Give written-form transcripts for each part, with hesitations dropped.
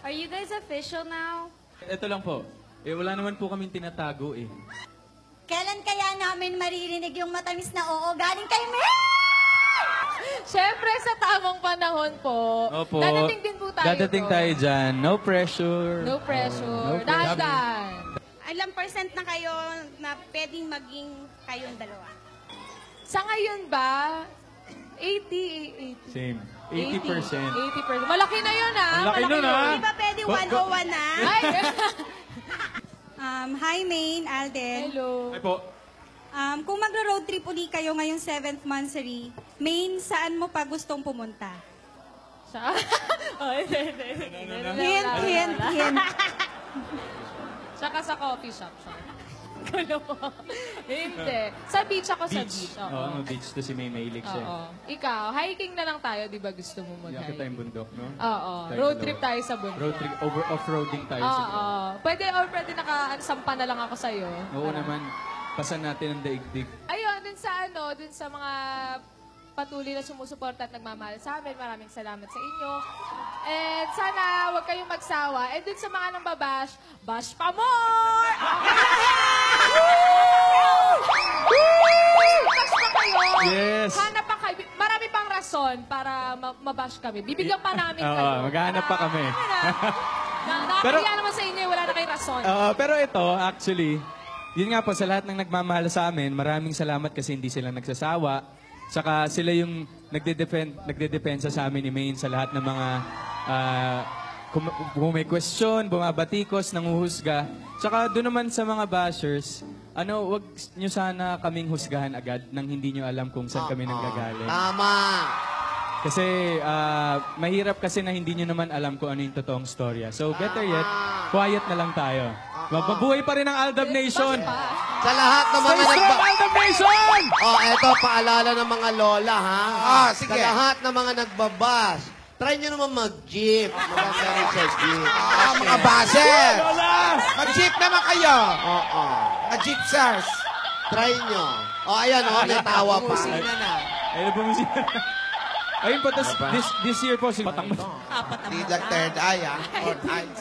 Are you guys official now? Ito lang po. Wala naman po kaming tinatago eh. Kailan kaya namin maririnig yung matamis na oo galing kay Mel? Siyempre, sa tamang panahon po. Opo. Dadating din po tayo. Dadating tayo dyan. No pressure. No pressure. No pressure. Dahan-dahan. Ilang percent na kayo na pwedeng maging kayong dalawa? Sa ngayon ba, 80. Same. 80%. 80%. Malaki na yun, ha? Malaki nun, ha? Di ba pwede 101 na? Ay, Hi, Maine, Alden. hello. Ay po. Kung magro-road trip uli kayo ngayong 7th monthsary, Maine, saan mo pa gustong pumunta? Sa... Oh, hindi. Hint. Tsaka sa coffee shop siya. Gulo po. Hindi. Sa beach ako sa beach. Oo, beach to si May mahilig siya. Oo. Ikaw, hiking na lang tayo, di ba gusto mo Yakit mag-hike? tayong bundok, no? Oo. Tayong Road dalawa. trip tayo sa bundok. Road trip, off-roading tayo sa Oo. Pwede nakasampa na lang ako sa'yo. Oo naman. Pasan natin ang daigdig. Ayun, dun sa mga patuloy na sumusuporta at nagmamahal sa amin. Maraming salamat sa inyo. And sana huwag kayong magsawa. And dun sa mga nang babash, bash pa more! Bash pa kayo! Yes. Hanap pa kayo. Marami pang rason para mabash kami. Bibigyan pa namin kayo. Oo, maghahanap pa kami. Nakakaya naman sa inyo, wala na kayong rason. Pero ito, actually, yun nga po, sa lahat ng nagmamahal sa amin, maraming salamat kasi hindi sila nagsasawa. Saka sila yung nagdedepensa sa amin ni Maine sa lahat ng mga kung may question, bumabatikos, nanguhusga. Saka doon naman sa mga bashers, wag nyo sana kaming husgahan agad nang hindi nyo alam kung saan kami nanggagaling. Tama! Kasi mahirap kasi na hindi nyo naman alam kung ano yung totoong storya. So better yet, quiet na lang tayo. Mabuhay pa rin ang Aldab Nation! Sa lahat ng mga Stay strong, Aldab Nation! eto, paalala ng mga lola, ha? Sige. Sa lahat ng mga nagbabas, try nyo naman mag-jeep. Maganda rin sa jeep. Mga baser! Lola! Mag-jeep naman kayo! Oo. Mga jeepsers! Try nyo. Ayan, natawa pa. Ayun po musika. Ayun po, this year po, si Patang. Di the third eye, ah. Fourth eye.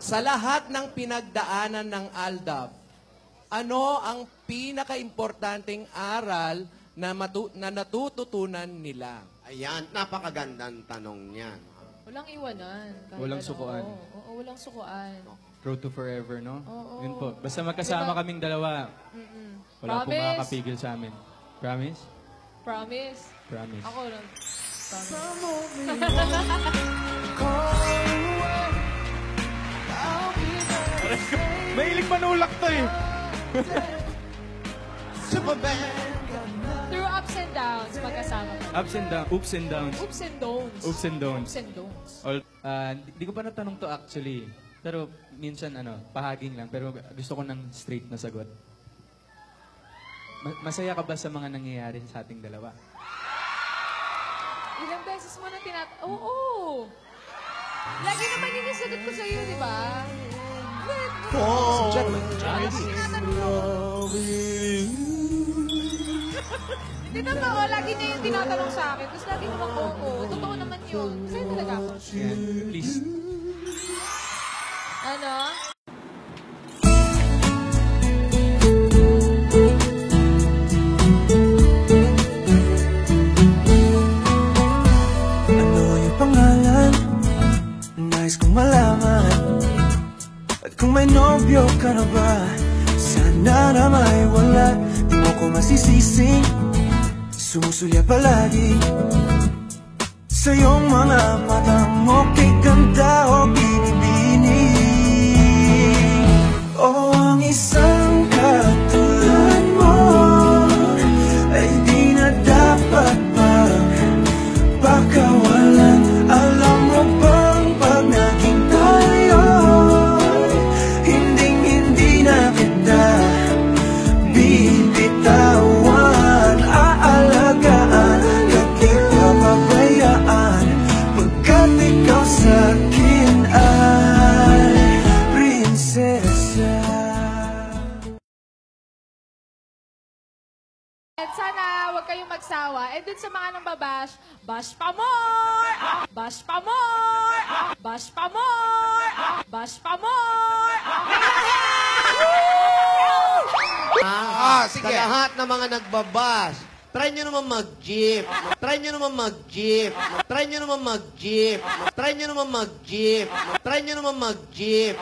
Sa lahat ng pinagdaanan ng Aldab, ano ang pinaka-importanting aral na natututunan nila? Ayan, napakagandang tanong niyan. Walang iwanan. Kahit Walang ano. sukuan. Oo, walang sukuan. Road to forever, no? Oo. Yun po. Basta magkasama kaming dalawa, wala pong Promise? makakapigil sa amin. Promise? Promise? Promise. Ako lang. Promise. Mahilig manulak to eh. Through ups and downs, magkasama kami. Ups and downs. Oops and downs. Oops and don'ts. Oops and don'ts. Oops and don'ts. Di ko pa natanong to actually. Pero minsan pahaging lang. Pero gusto ko ng straight na sagot. Masaya ka ba sa mga nangyayari sa ating dalawa? Ilang beses mo na Oo! Lagi naman yun yung sagot ko sa'yo, di ba? Hindi naman, lagi niya yung tinatanong sa akin. Tapos lagi naman, oo. Totoo naman yun. Sa'yo talaga ako. Yeah. Please. Ano? Ano yung pangalan? Nais kong malaman. At kung may nobyo ka na ba, sana na may wala. Di mo ko masisising sumusulya palagi sa iyong mga mata mo. Kay ganda o binibini. O ang isang katulad mo ay di na dapat pagkawalan. Alam mo bang pag naging tayo, hindi na kita bibitawan. Aalagaan, kahit papabayaan, pagkat ikaw sa'kin ay prinsesa. At sana huwag kayong magsawa. And dun sa mga nang babash, bash pa more! Bash pa more! Bash pa more! Bash pa more! Sige. Sa lahat ng mga nagbabash, try nyo naman mag-jeep. Try nyo naman mag-jeep. Try nyo naman mag-jeep. Try nyo naman mag-jeep. Try nyo naman mag-jeep.